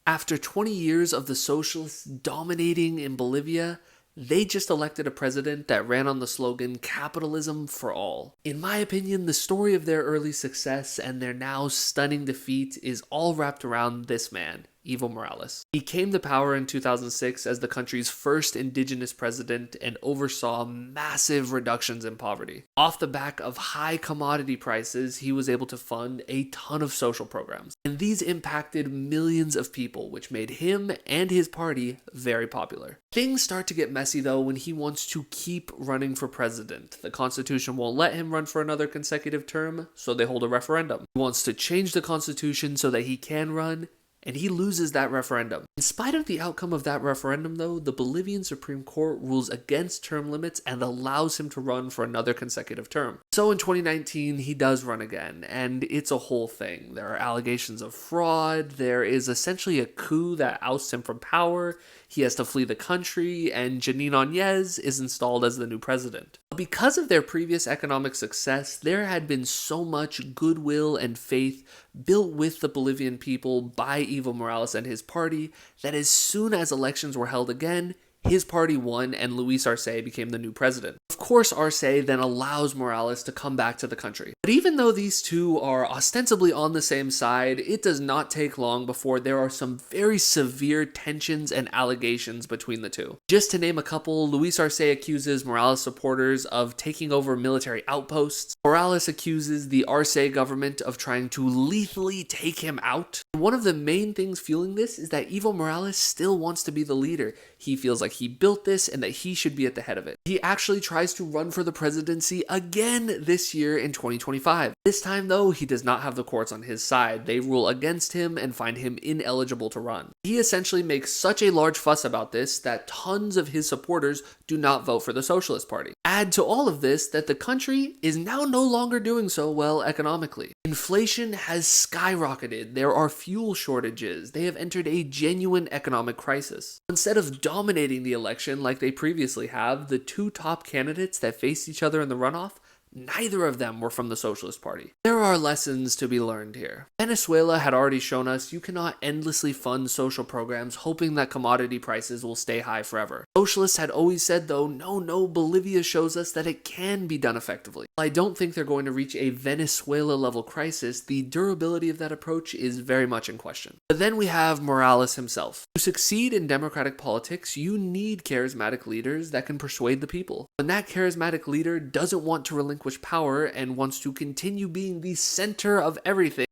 After 20 years of the socialists dominating in Bolivia, they just elected a president that ran on the slogan "Capitalism for All." In my opinion, the story of their early success and their now stunning defeat is all wrapped around this man, Evo Morales. He came to power in 2006 as the country's first indigenous president and oversaw massive reductions in poverty. Off the back of high commodity prices, he was able to fund a ton of social programs. And these impacted millions of people, which made him and his party very popular. Things start to get messy though when he wants to keep running for president. The Constitution won't let him run for another consecutive term, so they hold a referendum. He wants to change the Constitution so that he can run, and he loses that referendum. In spite of the outcome of that referendum though, the Bolivian Supreme Court rules against term limits and allows him to run for another consecutive term. So in 2019, he does run again, and it's a whole thing. There are allegations of fraud, there is essentially a coup that ousts him from power, he has to flee the country, and Janine Áñez is installed as the new president. Because of their previous economic success, there had been so much goodwill and faith built with the Bolivian people by Evo Morales and his party that as soon as elections were held again, his party won and Luis Arce became the new president. Of course, Arce then allows Morales to come back to the country. But even though these two are ostensibly on the same side, it does not take long before there are some very severe tensions and allegations between the two. Just to name a couple, Luis Arce accuses Morales supporters of taking over military outposts. Morales accuses the Arce government of trying to lethally take him out. One of the main things fueling this is that Evo Morales still wants to be the leader. He feels like he built this and that he should be at the head of it. He actually tries to run for the presidency again this year in 2025. This time though, he does not have the courts on his side. They rule against him and find him ineligible to run. He essentially makes such a large fuss about this that tons of his supporters do not vote for the Socialist Party. Add to all of this that the country is now no longer doing so well economically. Inflation has skyrocketed. There are fuel shortages. They have entered a genuine economic crisis. Instead of dominating the election like they previously have, the two top candidates that faced each other in the runoff, neither of them were from the Socialist Party. There are lessons to be learned here. Venezuela had already shown us you cannot endlessly fund social programs hoping that commodity prices will stay high forever. Socialists had always said though, no, Bolivia shows us that it can be done effectively. While I don't think they're going to reach a Venezuela level crisis, the durability of that approach is very much in question. But then we have Morales himself. To succeed in democratic politics, you need charismatic leaders that can persuade the people. When that charismatic leader doesn't want to relinquish power and wants to continue being the center of everything,